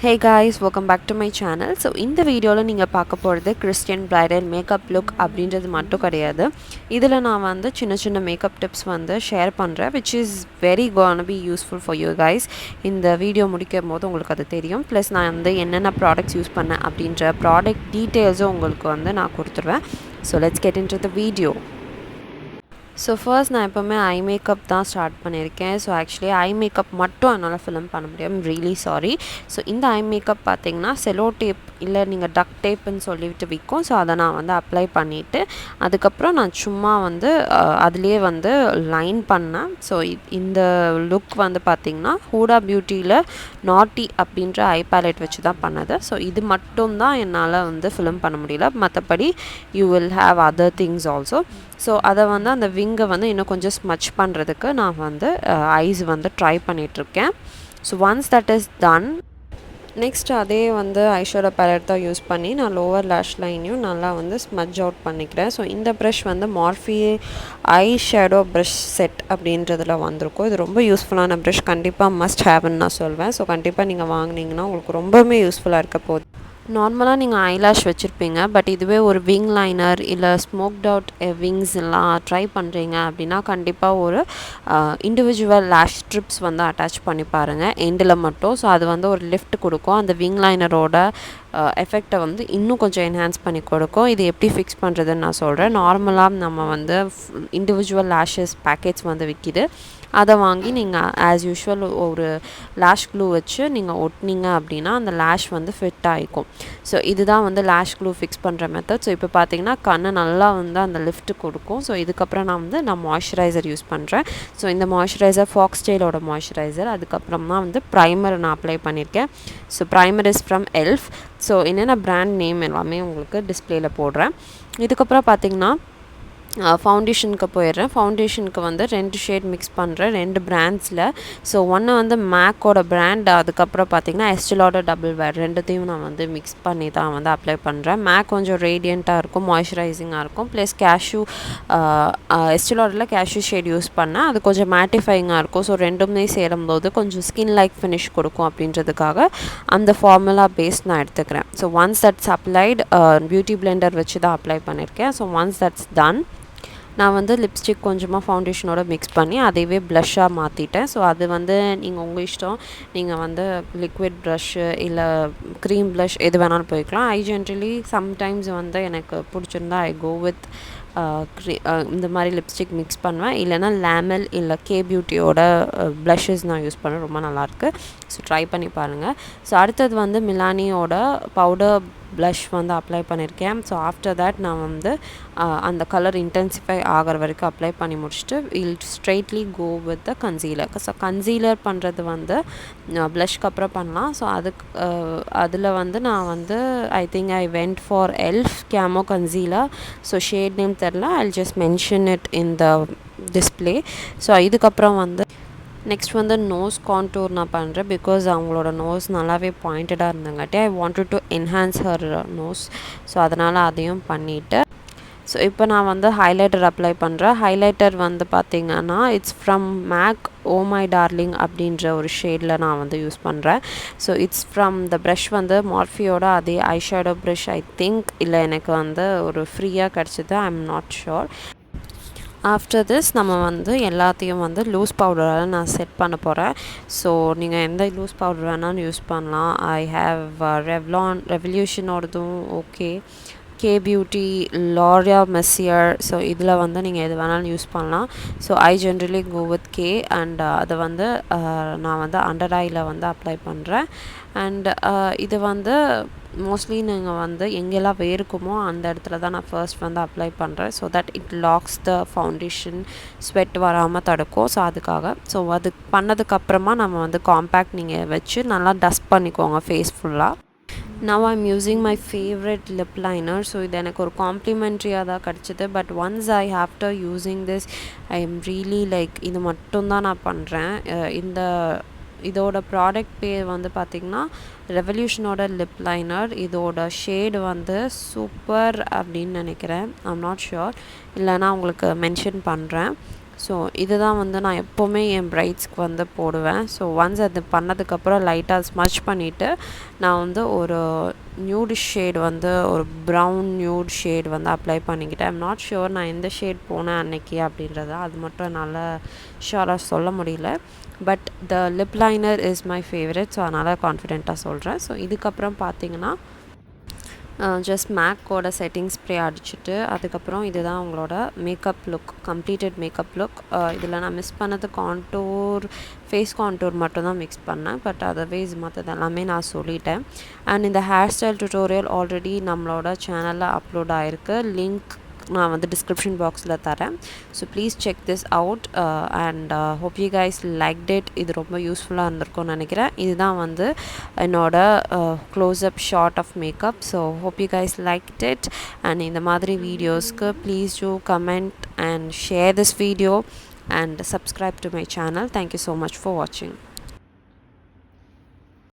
Hey guys, welcome back to my channel. So இந்த வீடியோவில் நீங்கள் பார்க்க போகிறது கிறிஸ்டியன் பிரைடல் மேக்கப் லுக் அப்படின்றது மட்டும் கிடையாது. இதில் நான் வந்து சின்ன மேக்கப் டிப்ஸ் வந்து ஷேர் பண்ணுறேன் which is very gonna be useful for you guys. இந்த வீடியோ முடிக்கும் போது உங்களுக்கு அது தெரியும். ப்ளஸ் நான் வந்து என்னென்ன ப்ராடக்ட்ஸ் யூஸ் பண்ணேன் அப்படின்ற ப்ராடக்ட் டீட்டெயில்ஸும் உங்களுக்கு வந்து நான் கொடுத்துருவேன். So let's get into the video. So first நான் எப்போவுமே ஐ மேக்கப் தான் ஸ்டார்ட் பண்ணியிருக்கேன். ஸோ ஆக்சுவலி ஐ மேக்கப் மட்டும் என்னால் ஃபிலிம் பண்ண முடியும், ரியலி சாரி. ஸோ இந்த ஐ மேக்கப் பார்த்திங்கன்னா செலோ டேப் இல்லை நீங்கள் டக் டேப்புன்னு சொல்லிவிட்டு விற்கும். ஸோ அதை நான் வந்து அப்ளை பண்ணிவிட்டு அதுக்கப்புறம் நான் சும்மா வந்து அதுலேயே வந்து லைன் பண்ணேன். ஸோ இந்த லுக் வந்து பார்த்திங்கன்னா ஹூடா பியூட்டியில் நாட்டி அப்படின்ற ஐ பேலட் வச்சு தான் பண்ணது. ஸோ இது மட்டும் தான் என்னால் வந்து ஃபிலிம் பண்ண முடியல, மற்றபடி you will have other things also. So அதை வந்து அந்த விங்கை வந்து இன்னும் கொஞ்சம் ஸ்மச் பண்ணுறதுக்கு நான் வந்து ஐஸ் வந்து ட்ரை பண்ணிகிட்ருக்கேன். So once that is done, next அதே வந்து ஐஷேடோ பேலட் தான் யூஸ் பண்ணி நான் லோவர் லேஷ் லைனையும் நல்லா வந்து ஸ்மட்ஜ் அவுட் பண்ணிக்கிறேன். ஸோ இந்த ப்ரஷ் வந்து Murphy eye shadow brush set அப்படின்றதுல வந்திருக்கும். இது ரொம்ப யூஸ்ஃபுல்லான ப்ரஷ், கண்டிப்பாக மஸ்ட் ஹேவ்னு நான் சொல்வேன். ஸோ கண்டிப்பாக நீங்கள் வாங்கினீங்கன்னா உங்களுக்கு ரொம்பவுமே யூஸ்ஃபுல்லாக இருக்க போகுது. நார்மலாக நீங்கள் ஐலாஷ் வச்சுருப்பீங்க, பட் இதுவே ஒரு விங் லைனர் இல்லை ஸ்மோக்ட் அவுட் விங்ஸ் எல்லாம் ட்ரை பண்ணுறீங்க அப்படின்னா கண்டிப்பாக ஒரு இண்டிவிஜுவல் லேஷ் ஸ்ட்ரிப்ஸ் வந்து அட்டாச் பண்ணி பாருங்கள் எண்டில் மட்டும். ஸோ அது வந்து ஒரு லிஃப்ட் கொடுக்கும், அந்த விங் லைனரோட எஃபெக்டை வந்து இன்னும் கொஞ்சம் என்ஹான்ஸ் பண்ணி கொடுக்கும். இது எப்படி ஃபிக்ஸ் பண்ணுறதுன்னு நான் சொல்கிறேன். நார்மலாக நம்ம வந்து இண்டிவிஜுவல் லேஷஸ் பேக்கெட்ஸ் வந்து விற்கிது, அதை வாங்கி நீங்கள் ஆஸ் யூஷுவல் ஒரு லேஷ் க்ளூ வச்சு நீங்கள் ஒட்டினீங்க அப்படின்னா அந்த லேஷ் வந்து ஃபிட் ஆகிக்கும். ஸோ இதுதான் வந்து லேஷ் க்ளூ ஃபிக்ஸ் பண்ணுற மெத்தட். ஸோ இப்போ பார்த்தீங்கன்னா கண்ணை நல்லா வந்து அந்த லிஃப்ட் கொடுக்கும். ஸோ இதுக்கப்புறம் நான் மாய்ஸ்சரைசர் யூஸ் பண்ணுறேன். ஸோ இந்த மாய்ஸ்சரைசர் ஃபாக்ஸ்டெயிலோட மாய்ஸ்சரைசர். அதுக்கப்புறம் தான் வந்து ப்ரைமர் நான் அப்ளை பண்ணியிருக்கேன். So primer is from Elf. So என்னென்ன ப்ராண்ட் நேம் எல்லாமே உங்களுக்கு டிஸ்பிளேயில் போடுறேன். இதுக்கப்புறம் பார்த்தீங்கன்னா ஃபவுண்டேஷனுக்கு போயிடுறேன். ஃபவுண்டேஷனுக்கு வந்து 2 ஷேட் மிக்ஸ் பண்ணுறேன், 2 பிராண்ட்ஸில். ஸோ ஒன்று வந்து மேக்கோட பிராண்ட், அதுக்கப்புறம் பார்த்திங்கன்னா எஸ்டிலோட டபுள் வேர், ரெண்டுத்தையும் நான் வந்து மிக்ஸ் பண்ணி தான் வந்து அப்ளை பண்ணுறேன். மேக் கொஞ்சம் ரேடியண்ட்டாக இருக்கும், மாய்ஸ்சரைசிங்காக இருக்கும். ப்ளஸ் கேஷ்யூ எஸ்டிலோடில் கேஷ்யூ ஷேட் யூஸ் பண்ணேன், அது கொஞ்சம் மேட்டிஃபைங்காக இருக்கும். ஸோ ரெண்டுமே சேரும்போது கொஞ்சம் ஸ்கின் லைக் ஃபினிஷ் கொடுக்கும் அப்படின்றதுக்காக அந்த ஃபார்முலா பேஸ் நான் எடுத்துக்கிறேன். So once that's applied, beauty Blender வச்சு தான் அப்ளை பண்ணியிருக்கேன். ஸோ ஒன்ஸ் தட்ஸ் டன், நான் வந்து லிப்ஸ்டிக் கொஞ்சமாக ஃபவுண்டேஷனோட மிக்ஸ் பண்ணி அதையவே ப்ளஷ்ஷாக மாற்றிட்டேன். ஸோ அது வந்து நீங்கள் உங்கள் இஷ்டம், நீங்கள் வந்து லிக்விட் ப்ரஷ்ஷு இல்லை க்ரீம் ப்ளஷ் எது வேணாலும் போய்க்கலாம். ஐ ஜென்ரலி சம்டைம்ஸ் வந்து எனக்கு பிடிச்சிருந்தா ஐ கோ வித் இந்த மாதிரி லிப்ஸ்டிக் மிக்ஸ் பண்ணுவேன், இல்லைனா லேமல் இல்லை கே பியூட்டியோட ப்ளஷஸ் நான் யூஸ் பண்ணேன், ரொம்ப நல்லாயிருக்கு. ஸோ ட்ரை பண்ணி பாருங்கள். ஸோ அடுத்தது வந்து மிலானியோட பவுடர் ப்ளஷ் வந்து அப்ளை பண்ணியிருக்கேன். ஸோ ஆஃப்டர் தேட் நான் வந்து அந்த கலர் இன்டென்சிஃபை ஆகிற வரைக்கும் அப்ளை பண்ணி முடிச்சுட்டு will straightly go with the concealer. So concealer பண்ணுறது வந்து ப்ளஷ்க்கு அப்புறம் பண்ணலாம். ஸோ அதில் வந்து நான் வந்து I think I went for Elf camo concealer. So shade name தெரில, I'll just mention it in the display. So இதுக்கப்புறம் வந்து நெக்ஸ்ட் வந்து நோஸ் கான்டூர் நான் பண்ணுறேன். பிகாஸ் அவங்களோட நோஸ் நல்லாவே பாயிண்டடாக இருந்தங்காட்டி I wanted to enhance her nose. So அதனால் அதையும் பண்ணிவிட்டு ஸோ இப்போ நான் வந்து ஹைலைட்டர் அப்ளை பண்ணுறேன். ஹைலைட்டர் வந்து பார்த்திங்கன்னா it's from MAC oh my darling அப்படின்ற ஒரு ஷேடில் நான் வந்து யூஸ் பண்ணுறேன். So it's from the brush வந்து மார்ஃபியோட அதே ஐஷேடோ ப்ரஷ் ஐ திங்க், இல்லை எனக்கு வந்து ஒரு ஃப்ரீயாக கிடச்சிது, I am not sure. After this நம்ம வந்து எல்லாத்தையும் வந்து லூஸ் பவுடரால் நான் செட் பண்ண போகிறேன். ஸோ நீங்கள் எந்த லூஸ் பவுடர் வேணாலும் யூஸ் பண்ணலாம். ஐ ஹாவ் ரெவல்யூஷனோடதும் okay, Kay Beauty, Laura Mercier. So இதில் வந்து நீங்கள் எது வேணாலும் யூஸ் பண்ணலாம். So I generally go with Kay and அதை வந்து நான் வந்து அண்டர் ஐயில் வந்து அப்ளை பண்ணுறேன். அண்ட் இது வந்து மோஸ்ட்லி நீங்கள் வந்து எங்கெல்லாம் வேர்க்குமோ அந்த இடத்துல தான் நான் ஃபர்ஸ்ட் வந்து அப்ளை பண்ணுறேன். So that it locks the foundation, sweat வராமல் தடுக்கும். ஸோ அதுக்காக ஸோ அது பண்ணதுக்கப்புறமா நம்ம வந்து காம்பேக்ட் நீங்கள் வச்சு நல்லா டஸ்ட் பண்ணிக்கோங்க ஃபேஸ் ஃபுல்லாக. Now I'm using my favourite lip liner. So இது எனக்கு ஒரு காம்ப்ளிமெண்ட்ரியாக தான் கிடச்சிது. But once I after using this I am really like இது மட்டும்தான் நான் பண்ணுறேன். இதோட ப்ராடக்ட் பேர் வந்து பார்த்திங்கன்னா ரெவல்யூஷனோட லிப் லைனர். இதோட ஷேடு வந்து சூப்பர் அப்படின்னு நினைக்கிறேன், ஐம் நாட் ஷுர், இல்லைனா உங்களுக்கு மென்ஷன் பண்ணுறேன். ஸோ இதுதான் வந்து நான் எப்போவுமே என் பிரைட்ஸ்க்கு வந்து போடுவேன். ஸோ ஒன்ஸ் அது பண்ணதுக்கப்புறம் லைட்டாக ஸ்மச் பண்ணிவிட்டு நான் வந்து ஒரு நியூட் ஷேட் வந்து ஒரு ப்ரௌன் நியூட் ஷேட் வந்து அப்ளை பண்ணிக்கிட்டேன். ஐம் நாட் ஷுர் நான் எந்த ஷேட் போனேன் அன்னைக்கு அப்படின்றத, அது மட்டும் என்னால் ஷுவராக சொல்ல முடியல. But the lip liner is my favourite. So அதனால் கான்ஃபிடென்ட்டாக சொல்கிறேன். ஸோ இதுக்கப்புறம் பார்த்தீங்கன்னா ஜஸ்ட் மேக்கோட செட்டிங் ஸ்ப்ரே அடிச்சுட்டு அதுக்கப்புறம் இதுதான் அவங்களோட makeup look, completed makeup look. இதில் நான் மிஸ் பண்ணது கான்டூர், ஃபேஸ் கான்டூர் மட்டும் தான் மிக்ஸ் பண்ணேன். பட் அதர்வைஸ் மற்றது எல்லாமே நான் சொல்லிட்டேன். அண்ட் இந்த ஹேர் ஸ்டைல் டுட்டோரியல் ஆல்ரெடி நம்மளோட சேனலில் அப்லோட் ஆகிருக்கு. லிங்க் நான் வந்து டிஸ்கிரிப்ஷன் பாக்ஸில் தரேன். So please check this out and hope you guys liked it. இது ரொம்ப யூஸ்ஃபுல்லாக இருந்திருக்கும்னு நினைக்கிறேன். இதுதான் வந்து என்னோட close up short of makeup. So hope you guys liked it. And இந்த மாதிரி வீடியோஸ்க்கு please do comment and share this video and subscribe to my channel. Thank you so much for watching.